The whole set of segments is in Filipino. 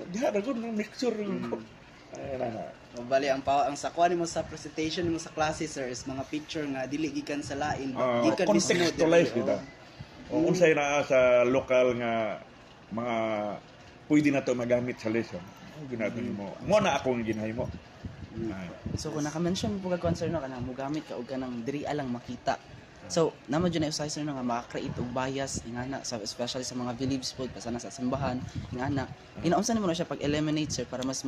diha ra gud ng mixture ko. Ay na. Bali ang sakuan nimo sa presentation nimo sa klase sir is mga picture nga dili gikan sa lain, gikan mismo contextualize kita. O unsay naa sa lokal nga mga pwede na to magamit sa lesson. Ginagano mo. Mo na akong ginahimo. So kung naka-mention po kag concern no kanang mogamit ka og kanang diri alang makita. So naman jud na usay sir no nga maka-create og bias ingana sa especially sa mga beliefs po kasana sa simbahan ingana. Inaunsa nimo na siya pag eliminate sir para mas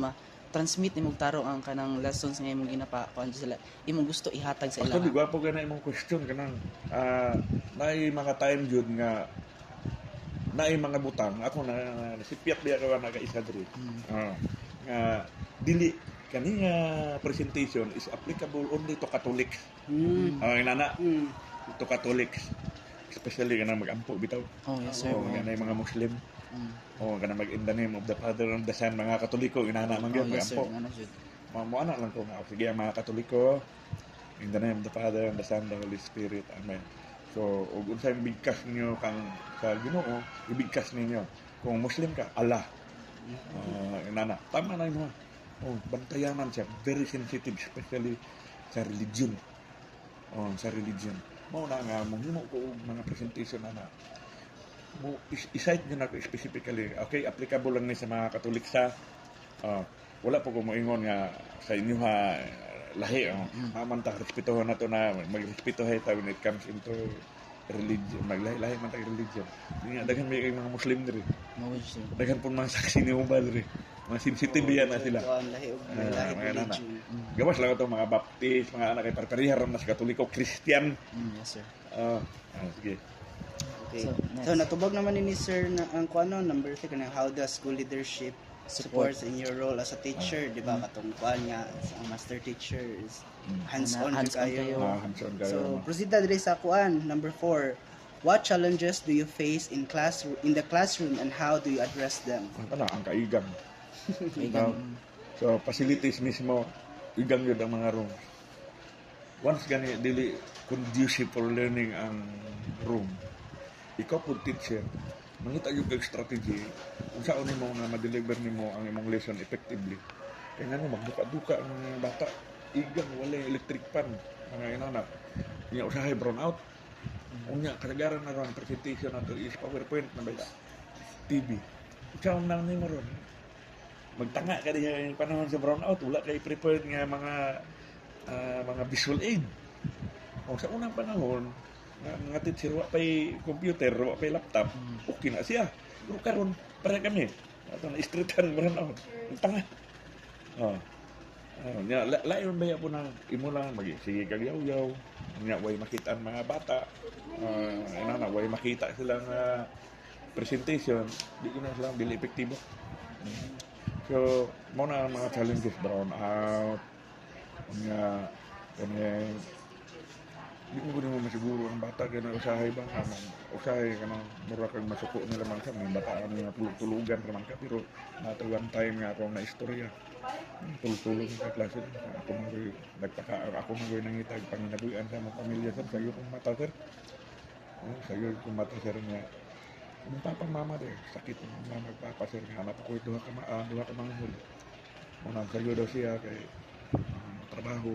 transmit nimong taro ang kanang lessons nga imong ginapa kuan sila imong gusto ihatag sa ila. Actually, gwapo ka na imong question kanang naay mga time jud nga naay mga butang ako na sipiat biya ka na ka isa diri. Nga dili kani nga presentation is applicable only to Catholics. Inana to Catholics, especially kanang mag-ampo bitaw. Oh yes sir. Kanang mga Muslim. Kanang mag in the name of the Father and the Son, mga Katoliko inana man gyud yes sir. mag-ampo. Mo ana lang ko nga sige mga Katoliko, in the name of the Father and the Son and the Holy Spirit. Amen. So, ug unsay bigkas ninyo kang sa Ginoo, ibigkas ninyo. Kung Muslim ka, Allah. Inana, tama na mo. Bantayanan siya, very sensitive, especially sa religion. Sa religion. Mao na nga mohimo ko og mga presentation na mo i-cite nyo na specifically. Okay, applicable lang ni sa mga Katolik sa wala po ko moingon nga sa inyo ha lahi mamanta respetuhan nato na magrespeto hay ta when it comes into religion maglahi-lahi man tag religion nga daghan may mga Muslim diri daghan pun mga saksi ni ubal diri mga sensitive yan na sila mga nana gawas lang ito mga Baptist mga anak kay parparihar na sa Katoliko Christian yes sir sige. Okay. So natubag naman ni sir na ang kuano number 3 kanang how does school leadership supports in your role as a teacher, di ba? Katong kuan nga ang master teacher is hands-on kayo. So proceed na diri sa kuan number 4. What challenges do you face in the classroom and how do you address them? Ang kaigang. So facilities mismo igang yun ang mga rooms. Once gani dili conducive for learning ang room, ikaw po teacher mangita yung strategy kung saan mo nga ma-deliver nimo ang imong lesson effectively. Kaya nga magduka-duka ang bata, igang wala electric fan, mga inanak. Niya usahay brown out. Unya kasagaran na ron presentation nato is PowerPoint na ba TV. Saan nang nimo ron? Magtanga ka diha yung panahon sa brown out, wala kay prepared nga mga visual aid. Sa unang panahon, nga teacher wa pay computer, wa pay laptop, okay na siya. Pero karon para kami ato na streetan brown out. Tanga. Layon ba po na imo lang sige kag yaw-yaw. Nya way makita ang mga bata. Way makita sila nga presentation, di na sila dili epektibo. So, mo na ang mga challenges brown out. Di mo gud mo masiguro ang bata kay na usahay ba usahay kanang mura kag masuko nila man sa mga bata nga tulog-tulugan ra man ka pero nato one time nga ako na istorya tulog-tulog sa klase ako man nangitag panginabuhian sa mga pamilya sa sayo kong mata sir sayo kong mata sir nga ang papang mama de sakit ng mama papa sir nga hanap ako duha ka mga huli mo nang sayo daw siya kay trabaho.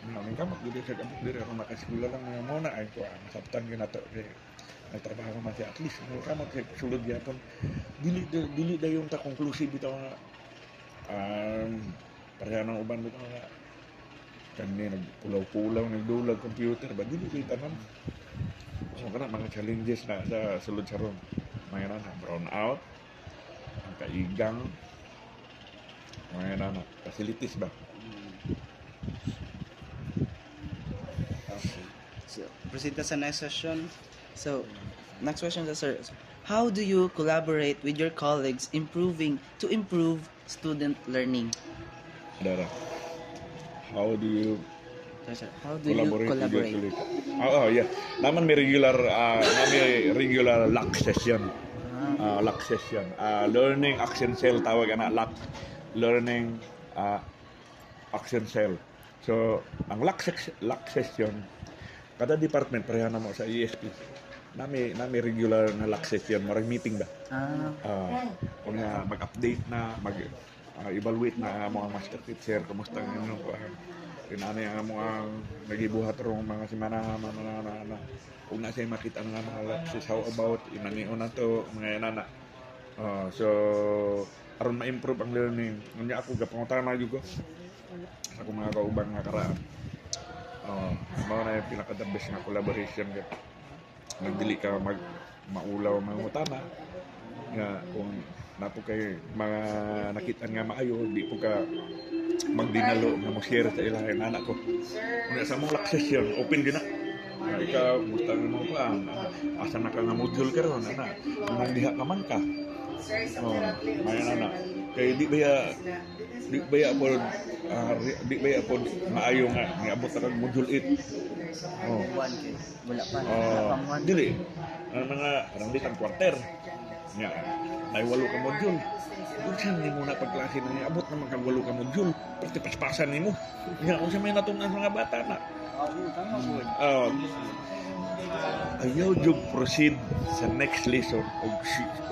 Namin kamot dili sa kamot diri ako nakaskula lang nga mo na ay ko sabtan gyud nato kay nagtrabaho man siya at least mo kamot kay sulod gyapon dili dayon ta conclusive bitaw nga pareha nang uban bitaw nga kani nagpulaw-pulaw nagdulag computer ba dili kay tanan so kana mga challenges na sa sulod sa ron mga na brown out ang kaigang mga na facilities ba. So, proceed sa next session. So, next question sir. How do you collaborate with your colleagues to improve student learning? Dara. How do you collaborate? Yeah. Naman may regular lock session. Lock session. Learning action cell tawag ana lock. Learning action cell. So, ang lock session kada department pareha na mo sa ESP. nami regular na access yan, marang meeting ba? Kung nga mag-update na, mag-evaluate na ang mga master teacher, kumusta ang inyong tinanay ang mga nagibuhat rong mga simana, kung na siya makita nga mga access, how about, inaniyo na to, mga yanana. So, aron ma-improve ang learning. Ngayon ako, gapangutana juga sa akong mga kaubang nga karaan. Mga na yung pinaka-the best nga collaboration ka. Nagdili ka maulaw mga utana nga kung napo kay mga nakita nga maayo, di po ka magdinalo nga mo share sa ilahin anak ko. Kung sa mong access yun, open din na. Ikaw, gusto mo pa, asa na ka nga module ka ron, anak. Nang diha ka man ka. Mayan anak. Kaya di baya po maayo nga niabot na kag module 8. Wala pa. Dili. Ang mga parang ditang quarter. Nga, may 8 ka module. Unsan ni mo na pagklase na niabot naman kag 8 ka module. Pati paspasan nimo. Nga, kung sa may natunan sa mga bata na. Ayaw jug proceed sa next lesson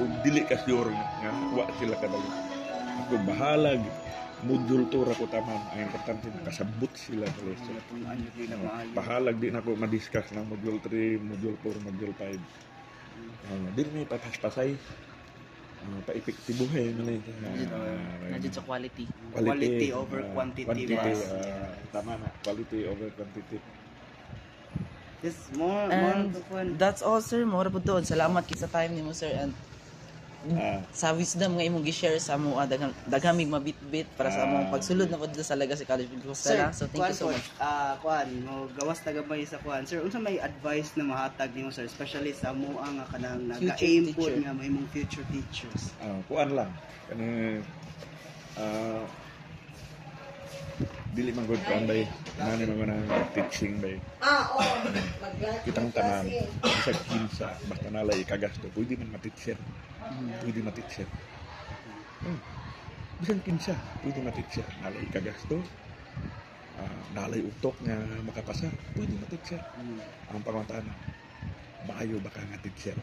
og dili ka sure nga wa sila kadali. Ako bahalag module 2 ra ko taman, ang importante nakasabot sila sa lesson. Bahalag di na ko ma-discuss ng module 3, module 4, module 5. Dili may papaspasay. Pa-epektibuhin na lang. Nadyan sa quality. Quality over quantity. Tama na, quality over quantity. Yes, more And fun. that's all, sir. Mura po doon. Salamat kit sa time ni mo, sir. And sa wisdom nga imong gi-share sa mo, daghang mabit-bit para sa among pagsulod na po dito sa Legacy College of Compostela. So thank you so much. Kuan, mo gawas ta gamay sa kuan. Sir, unsa may advice na mahatag nimo, sir, especially sa mo ang kanang nag-aim po nga mahimong future teachers? Kuan lang. Kani dili man gud kuan bay. Nani man nang teaching bay. Kitang tanan sa kinsa basta nalay kagasto pwede man ma-teacher. Pwede ma-teacher. Bisan kinsa pwede ma-teacher. Nalay kagasto. Nalay utok nga makapasa. Pwede ma-teacher. Ang pangutana, maayo ba ka nga teacher?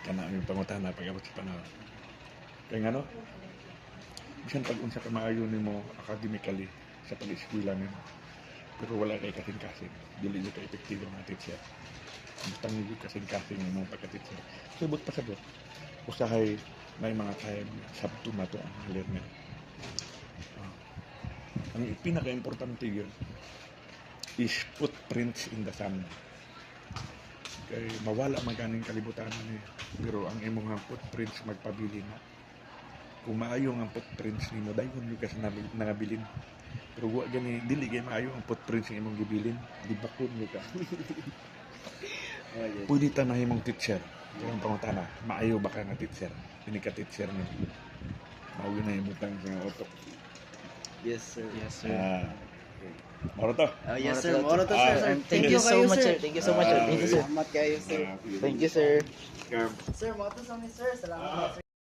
Kana yung pangutana pag-abot sa panahon. Kaya nga no, bisan pag-unsa ka maayo nimo academically sa pag-eskwela nimo, pero wala kay kasing-kasing, dili ka epektibo nga teacher. Basta nyo kasing-kasing yung pagka-teacher. Subot pa sabot. Usahay may mga time sabto na to ang learner. Ang pinaka-importante yun is footprints in the sand. Kaya mawala maganing kalibutan niya. Pero ang imong footprints magpabili na. Kung maayo ang footprints nimo, dayon yung kasi nangabilin. Pero wa gani dili gay maayo ang footprints ng imong gibilin, di bakon mo ka. Pwede ta na imong teacher. Pero ang pangutana, maayo ba ka nga teacher? Hindi ka teacher ni. Maayo na imutang sa utok. Yes, sir. Yes, sir. Moro to. Yes, sir. Moro to, sir. Thank you so much, sir. Thank you so much, sir. Thank you, sir. Salamat kayo, sir. Thank you, sir. Sir, mo to sa amin, sir. Salamat, sir.